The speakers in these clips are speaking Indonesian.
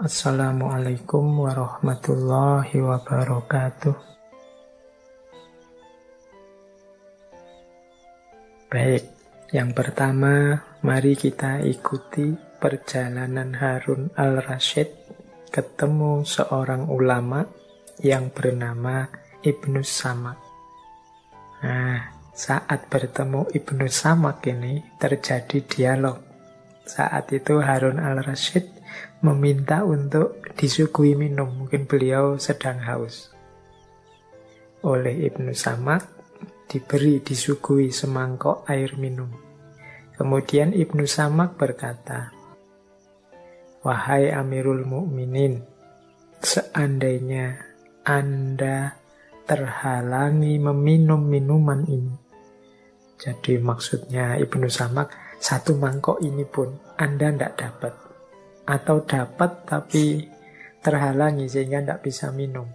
Assalamualaikum warahmatullahi wabarakatuh. Baik, yang pertama mari kita ikuti perjalanan Harun al-Rasyid ketemu seorang ulama yang bernama Ibnu Samak. Nah, saat bertemu Ibnu Samak ini terjadi dialog. Saat itu Harun al-Rasyid meminta untuk disuguhi minum. Mungkin beliau sedang haus. Oleh Ibnu Samak disuguhi semangkok air minum. Kemudian Ibnu Samak berkata, "Wahai Amirul Mukminin, seandainya Anda terhalangi meminum minuman ini." Jadi maksudnya Ibnu Samak, satu mangkok ini pun Anda tidak dapat. Atau dapat tapi terhalangi sehingga tidak bisa minum.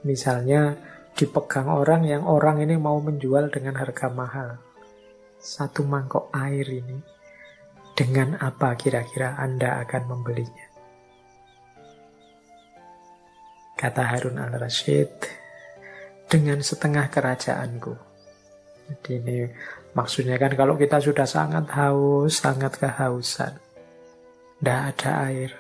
Misalnya dipegang orang yang orang ini mau menjual dengan harga mahal. Satu mangkok air ini, dengan apa kira-kira Anda akan membelinya? Kata Harun al-Rasyid, dengan setengah kerajaanku. Jadi ini maksudnya kan kalau kita sudah sangat haus, sangat kehausan, tidak ada air.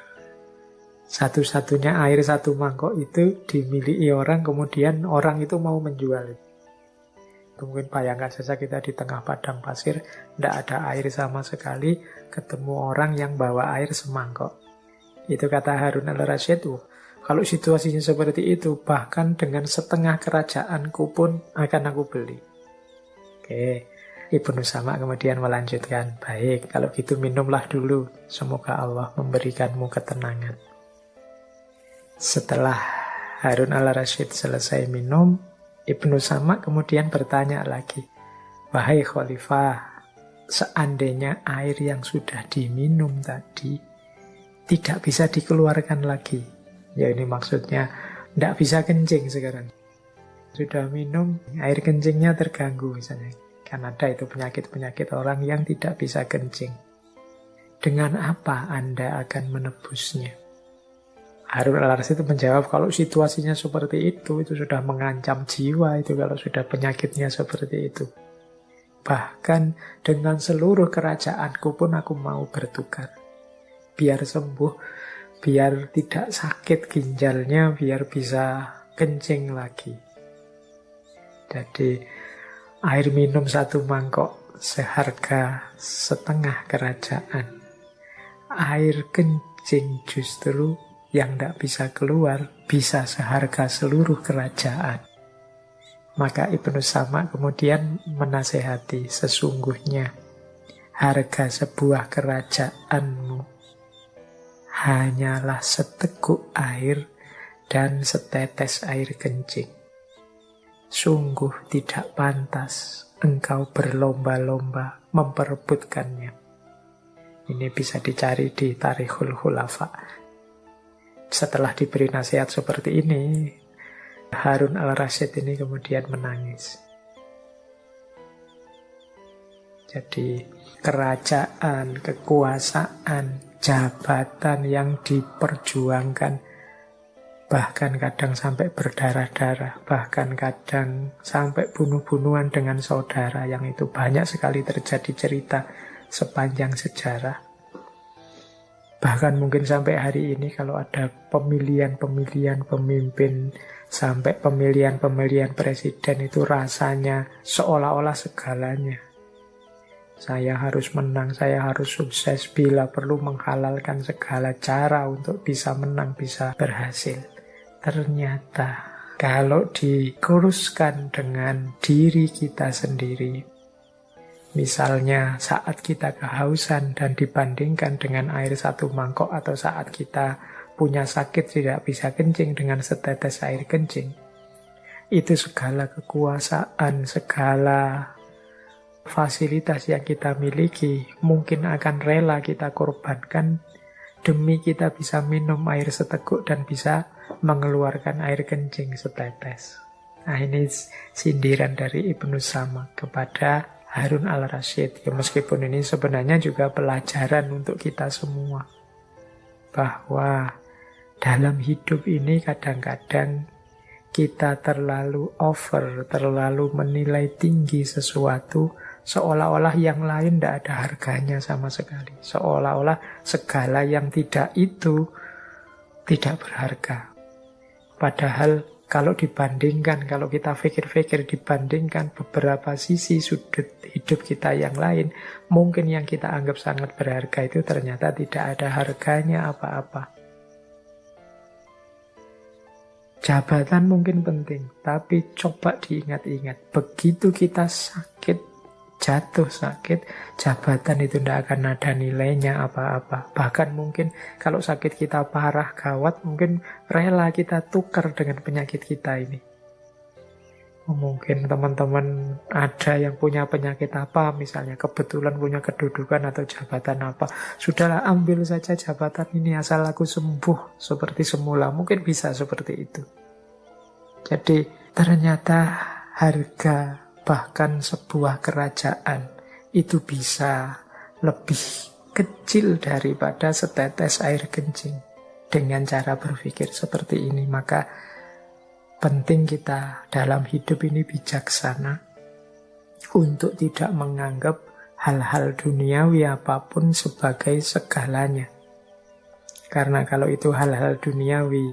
Satu-satunya air satu mangkok itu dimiliki orang, kemudian orang itu mau menjual. Mungkin bayangkan saja kita di tengah padang pasir, tidak ada air sama sekali, ketemu orang yang bawa air semangkok. Itu kata Harun al-Rasyid, kalau situasinya seperti itu, bahkan dengan setengah kerajaanku pun akan aku beli. Oke. Ibnu Samak kemudian melanjutkan, baik, kalau gitu minumlah dulu. Semoga Allah memberikanmu ketenangan. Setelah Harun al-Rasyid selesai minum, Ibnu Samak kemudian bertanya lagi, wahai Khalifah, seandainya air yang sudah diminum tadi tidak bisa dikeluarkan lagi. Ya ini maksudnya, tidak bisa kencing sekarang. Sudah minum, air kencingnya terganggu misalnya. Kan ada itu penyakit-penyakit orang yang tidak bisa kencing. Dengan apa Anda akan menebusnya? Harun al-Rasyid itu menjawab, kalau situasinya seperti itu sudah mengancam jiwa itu kalau sudah penyakitnya seperti itu. Bahkan dengan seluruh kerajaanku pun aku mau bertukar. Biar sembuh, biar tidak sakit ginjalnya, biar bisa kencing lagi. Jadi air minum satu mangkok seharga setengah kerajaan. Air kencing justru yang tidak bisa keluar bisa seharga seluruh kerajaan. Maka Ibnu Samak kemudian menasehati, sesungguhnya harga sebuah kerajaanmu hanyalah seteguk air dan setetes air kencing. Sungguh tidak pantas engkau berlomba-lomba memperebutkannya. Ini bisa dicari di Tarikhul Khulafa. Setelah diberi nasihat seperti ini, Harun al-Rasyid ini kemudian menangis. Jadi kerajaan, kekuasaan, jabatan yang diperjuangkan, bahkan kadang sampai berdarah-darah, bahkan kadang sampai bunuh-bunuhan dengan saudara, yang itu banyak sekali terjadi cerita sepanjang sejarah. Bahkan mungkin sampai hari ini kalau ada pemilihan-pemilihan pemimpin, sampai pemilihan-pemilihan presiden itu rasanya seolah-olah segalanya. Saya harus menang, saya harus sukses, bila perlu menghalalkan segala cara untuk bisa menang, bisa berhasil. Ternyata kalau dikuruskan dengan diri kita sendiri, misalnya saat kita kehausan dan dibandingkan dengan air satu mangkok, atau saat kita punya sakit tidak bisa kencing dengan setetes air kencing, itu segala kekuasaan, segala fasilitas yang kita miliki mungkin akan rela kita korbankan demi kita bisa minum air seteguk dan bisa mengeluarkan air kencing setetes. Nah ini sindiran dari Ibnu Samak kepada Harun al-Rasyid. Ya, meskipun ini sebenarnya juga pelajaran untuk kita semua. Bahwa Dalam hidup ini kadang-kadang kita terlalu over, terlalu menilai tinggi sesuatu, seolah-olah yang lain tidak ada harganya sama sekali. Seolah-olah segala yang tidak itu tidak berharga. Padahal kalau dibandingkan, kalau kita pikir-pikir dibandingkan beberapa sisi sudut hidup kita yang lain, mungkin yang kita anggap sangat berharga itu ternyata tidak ada harganya apa-apa. Jabatan mungkin penting, tapi coba diingat-ingat. Begitu kita sakit, jatuh sakit, jabatan itu tidak akan ada nilainya apa-apa. Bahkan mungkin kalau sakit kita parah, gawat, mungkin rela kita tukar dengan penyakit kita ini. Mungkin teman-teman ada yang punya penyakit apa, misalnya kebetulan punya kedudukan atau jabatan apa. Sudahlah, ambil saja jabatan ini asal aku sembuh seperti semula. Mungkin bisa seperti itu. Jadi ternyata harga bahkan sebuah kerajaan itu bisa lebih kecil daripada setetes air kencing. Dengan cara berpikir seperti ini, maka penting kita dalam hidup ini bijaksana untuk tidak menganggap hal-hal duniawi apapun sebagai segalanya. Karena kalau itu hal-hal duniawi,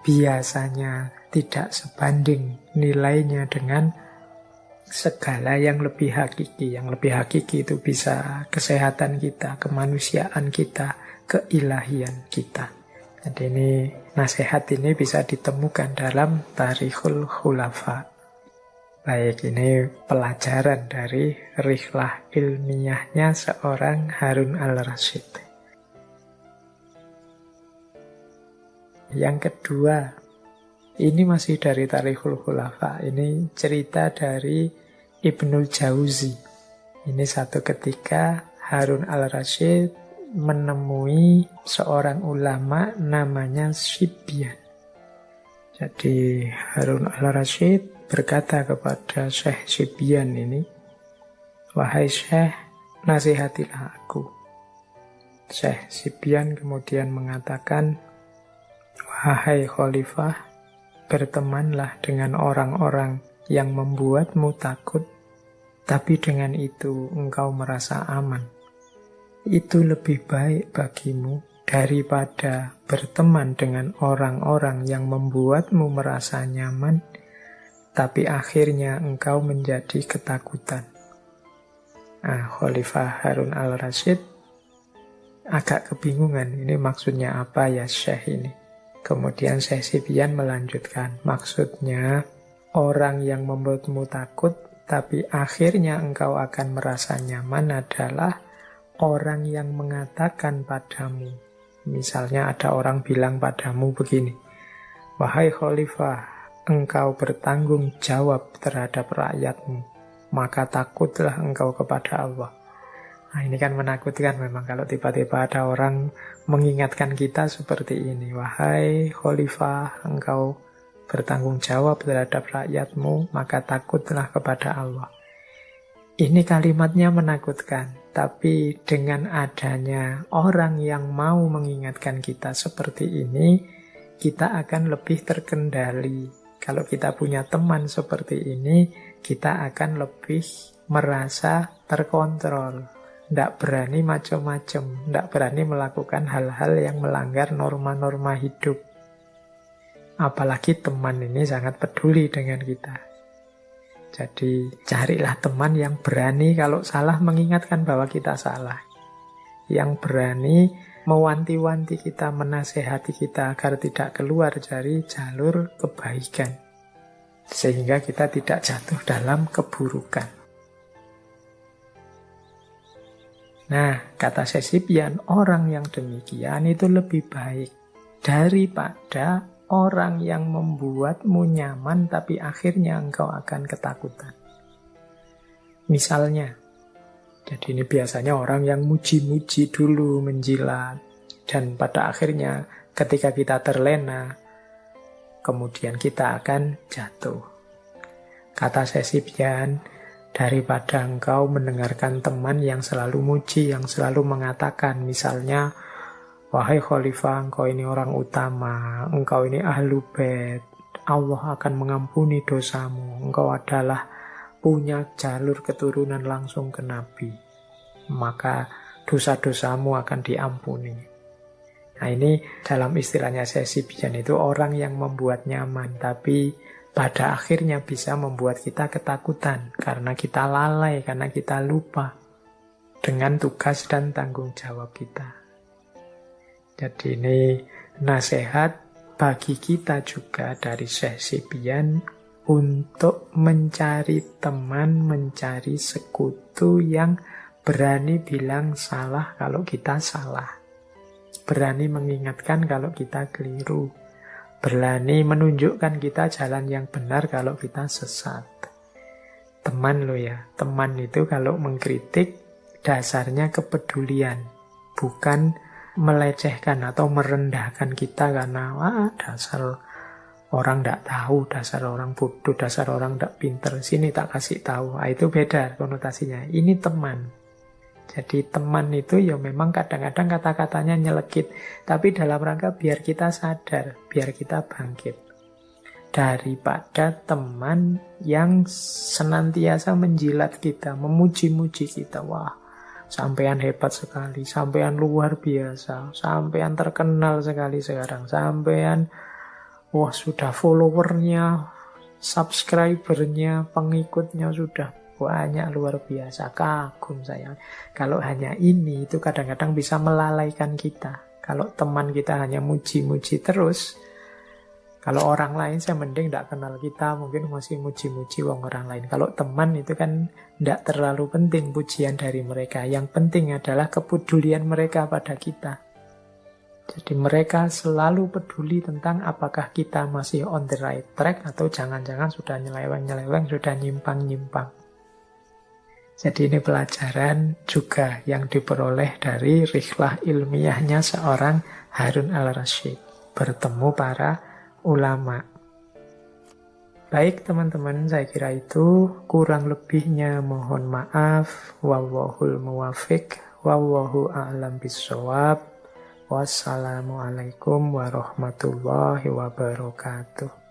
biasanya tidak sebanding nilainya dengan segala yang lebih hakiki. Yang lebih hakiki itu bisa kesehatan kita, kemanusiaan kita, keilahian kita. Jadi ini nasihat ini bisa ditemukan dalam Tarikhul Khulafa. Baik, ini pelajaran dari rihlah ilmiahnya seorang Harun al-Rasyid. Yang kedua, ini masih dari Tarikhul Khulafa. Ini cerita dari Ibnul Jauzi. Ini satu ketika Harun al-Rasyid menemui seorang ulama namanya Sibyan. Jadi Harun al-Rasyid berkata kepada Syekh Sibyan ini, "Wahai Syekh, nasihatilah aku." Syekh Sibyan kemudian mengatakan, "Wahai Khalifah, bertemanlah dengan orang-orang yang membuatmu takut, tapi dengan itu engkau merasa aman. Itu lebih baik bagimu daripada berteman dengan orang-orang yang membuatmu merasa nyaman, tapi akhirnya engkau menjadi ketakutan." Khalifah Harun al-Rasyid agak kebingungan, ini maksudnya apa ya Syekh ini? Kemudian Syekh Sibyan melanjutkan, maksudnya orang yang membuatmu takut, tapi akhirnya engkau akan merasa nyaman adalah orang yang mengatakan padamu, misalnya ada orang bilang padamu begini, "Wahai Khalifah, engkau bertanggung jawab terhadap rakyatmu, maka takutlah engkau kepada Allah." Nah, ini kan menakutkan memang kalau tiba-tiba ada orang mengingatkan kita seperti ini, "Wahai Khalifah, engkau bertanggung jawab terhadap rakyatmu, maka takutlah kepada Allah." Ini kalimatnya menakutkan, tapi dengan adanya orang yang mau mengingatkan kita seperti ini, kita akan lebih terkendali. Kalau kita punya teman seperti ini, kita akan lebih merasa terkontrol. Tidak berani macam-macam, tidak berani melakukan hal-hal yang melanggar norma-norma hidup. Apalagi teman ini sangat peduli dengan kita. Jadi carilah teman yang berani kalau salah mengingatkan bahwa kita salah. Yang berani mewanti-wanti kita, menasehati kita agar tidak keluar dari jalur kebaikan. Sehingga kita tidak jatuh dalam keburukan. Nah, kata Sibyan, orang yang demikian itu lebih baik daripada orang yang membuatmu nyaman tapi akhirnya engkau akan ketakutan. Misalnya, jadi ini biasanya orang yang muji-muji dulu, menjilat, dan pada akhirnya ketika kita terlena, kemudian kita akan jatuh. Kata Sibyan, daripada engkau mendengarkan teman yang selalu muji, yang selalu mengatakan, misalnya, Wahai khalifah, engkau ini orang utama, engkau ini ahlu bait, Allah akan mengampuni dosamu, engkau adalah punya jalur keturunan langsung ke Nabi, maka dosa-dosamu akan diampuni. Nah ini dalam istilahnya Syekh itu orang yang membuat nyaman, tapi pada akhirnya bisa membuat kita ketakutan, karena kita lalai, karena kita lupa dengan tugas dan tanggung jawab kita. Jadi ini nasihat bagi kita juga dari Syekh Sibian untuk mencari teman, mencari sekutu yang berani bilang salah kalau kita salah. Berani mengingatkan kalau kita keliru. Berani menunjukkan kita jalan yang benar kalau kita sesat. Teman lo ya, teman itu kalau mengkritik dasarnya kepedulian, bukan melecehkan atau merendahkan kita karena dasar orang tidak tahu, dasar orang bodoh, dasar orang tidak pinter, sini tak kasih tahu. Itu beda konotasinya. Ini teman. Jadi teman itu ya memang kadang-kadang kata-katanya nyelekit, tapi dalam rangka biar kita sadar, biar kita bangkit. Daripada teman yang senantiasa menjilat kita, memuji-muji kita. Wah, sampean hebat sekali, sampean luar biasa, sampean terkenal sekali sekarang, sampean wah sudah followernya, subscribernya, pengikutnya sudah banyak, luar biasa, kagum saya. Kalau hanya ini itu kadang-kadang bisa melalaikan kita. Kalau teman kita hanya muji-muji terus, kalau orang lain saya mending tidak kenal kita, mungkin masih muji-muji orang lain. Kalau teman itu kan tidak terlalu penting pujian dari mereka. Yang penting adalah kepedulian mereka pada kita. Jadi mereka selalu peduli tentang apakah kita masih on the right track atau jangan-jangan sudah nyeleweng-nyeleweng, sudah nyimpang-nyimpang. Jadi ini pelajaran juga yang diperoleh dari rihlah ilmiahnya seorang Harun al-Rasyid. Bertemu para ulama. Baik teman-teman, saya kira itu, kurang lebihnya mohon maaf. Wallahul muwafiq, wallahu a'lam bissawab. Wassalamualaikum warahmatullahi wabarakatuh.